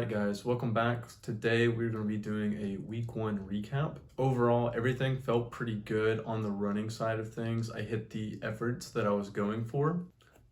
Alright guys, welcome back. Today we're going to be doing a week 1 recap. Overall, everything felt pretty good on the running side of things. I hit the efforts that I was going for.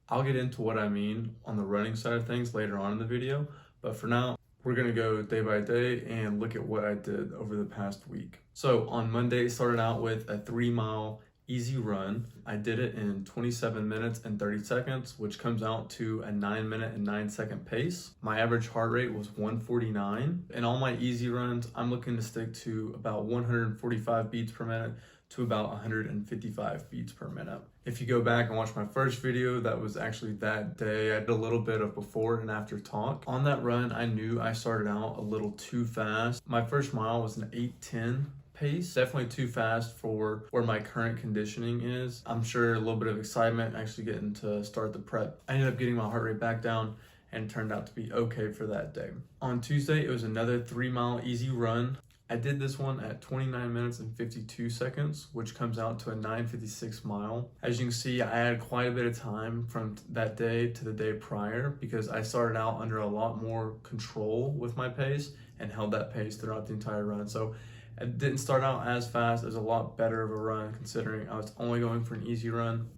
I'll get into what I mean on the running side of things later on in the video, but for now, we're going to go day by day and look at what I did over the past week. So on Monday, started out with a 3-mile easy run. I did it in 27 minutes and 30 seconds, which comes out to a 9-minute and 9-second pace. My average heart rate was 149. In all my easy runs, I'm looking to stick to about 145 beats per minute to about 155 beats per minute. If you go back and watch my first video, that was actually that day. I did a little bit of before and after talk. On that run, I knew I started out a little too fast. My first mile was an 8:10 pace, definitely too fast for where my current conditioning is. I'm sure a little bit of excitement actually getting to start the prep. I ended up getting my heart rate back down and it turned out to be okay for that day. On Tuesday, it was another 3-mile easy run. I did this one at 29 minutes and 52 seconds, which comes out to a 9:56 mile. As you can see, I had quite a bit of time from that day to the day prior because I started out under a lot more control with my pace and held that pace throughout the entire run. So it didn't start out as fast. It was a lot better of a run considering I was only going for an easy run.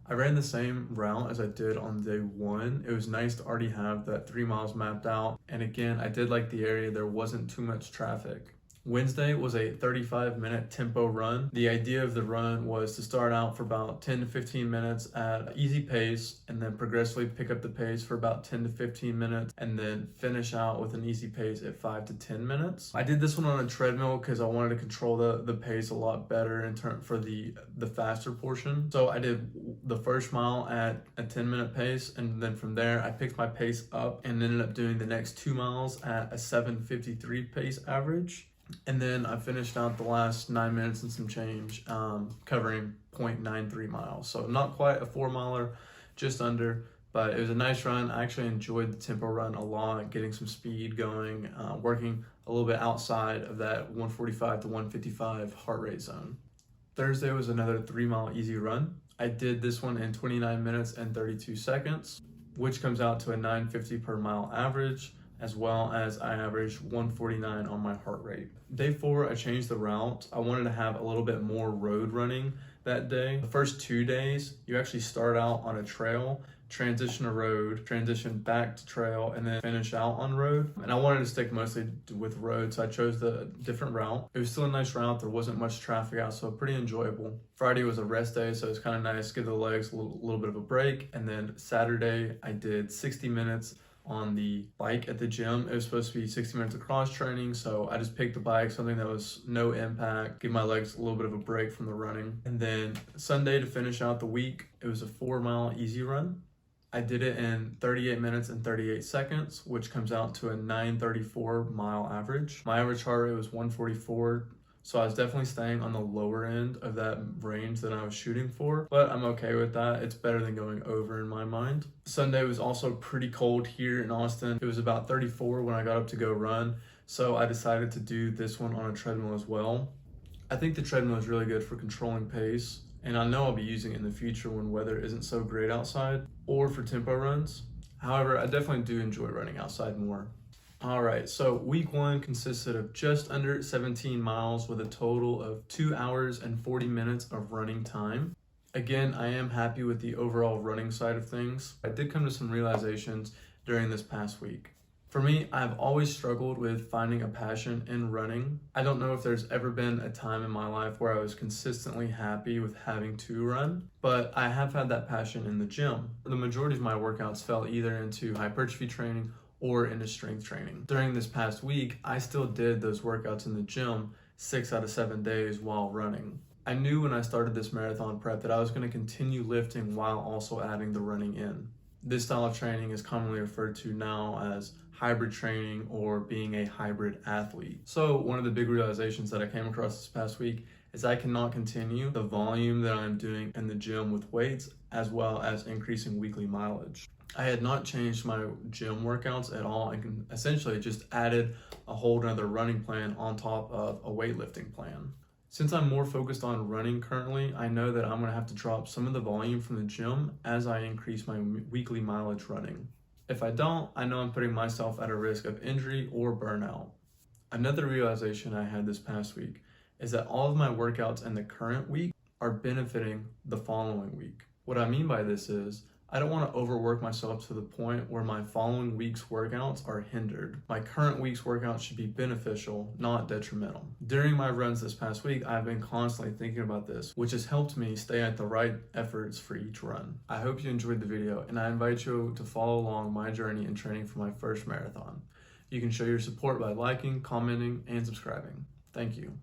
I ran the same route as I did on day 1. It was nice to already have that 3 miles mapped out. And again, I did like the area. There wasn't too much traffic. Wednesday was a 35-minute tempo run. The idea of the run was to start out for about 10 to 15 minutes at easy pace and then progressively pick up the pace for about 10 to 15 minutes and then finish out with an easy pace at 5 to 10 minutes. I did this one on a treadmill because I wanted to control the pace a lot better in turn for the faster portion. So I did the first mile at a 10-minute pace, and then from there I picked my pace up and ended up doing the next 2 miles at a 7:53 pace average. And then I finished out the last 9 minutes and some change, covering 0.93 miles. So not quite a 4-miler, just under, but it was a nice run. I actually enjoyed the tempo run a lot, getting some speed going, working a little bit outside of that 145 to 155 heart rate zone. Thursday was another 3-mile easy run. I did this one in 29 minutes and 32 seconds, which comes out to a 950 per mile average, as well as I averaged 149 on my heart rate. Day 4, I changed the route. I wanted to have a little bit more road running that day. The first 2 days, you actually start out on a trail, transition to road, transition back to trail, and then finish out on road. And I wanted to stick mostly with road, so I chose the different route. It was still a nice route. There wasn't much traffic out, so pretty enjoyable. Friday was a rest day, so it was kind of nice, give the legs a little bit of a break. And then Saturday, I did 60 minutes on the bike at the gym. It was supposed to be 60 minutes of cross training, so I just picked the bike, something that was no impact, give my legs a little bit of a break from the running. And then Sunday, to finish out the week, it was a 4-mile easy run. I did it in 38 minutes and 38 seconds, which comes out to a 934 mile average. My average heart rate was 144. So I was definitely staying on the lower end of that range that I was shooting for, but I'm okay with that. It's better than going over in my mind. Sunday was also pretty cold here in Austin. It was about 34 when I got up to go run, so I decided to do this one on a treadmill as well. I think the treadmill is really good for controlling pace, and I know I'll be using it in the future when weather isn't so great outside or for tempo runs. However, I definitely do enjoy running outside more. Alright, so week 1 consisted of just under 17 miles with a total of 2 hours and 40 minutes of running time. Again, I am happy with the overall running side of things. I did come to some realizations during this past week. For me, I've always struggled with finding a passion in running. I don't know if there's ever been a time in my life where I was consistently happy with having to run, but I have had that passion in the gym. The majority of my workouts fell either into hypertrophy training or into strength training. During this past week, I still did those workouts in the gym 6 out of 7 days while running. I knew when I started this marathon prep that I was going to continue lifting while also adding the running in. This style of training is commonly referred to now as hybrid training or being a hybrid athlete. So one of the big realizations that I came across this past week is I cannot continue the volume that I'm doing in the gym with weights as well as increasing weekly mileage. I had not changed my gym workouts at all and essentially just added a whole another running plan on top of a weightlifting plan. Since I'm more focused on running currently, I know that I'm going to have to drop some of the volume from the gym as I increase my weekly mileage running. If I don't, I know I'm putting myself at a risk of injury or burnout. Another realization I had this past week is that all of my workouts in the current week are benefiting the following week. What I mean by this is, I don't want to overwork myself to the point where my following week's workouts are hindered. My current week's workouts should be beneficial, not detrimental. During my runs this past week, I've been constantly thinking about this, which has helped me stay at the right efforts for each run. I hope you enjoyed the video, and I invite you to follow along my journey in training for my first marathon. You can show your support by liking, commenting, and subscribing. Thank you.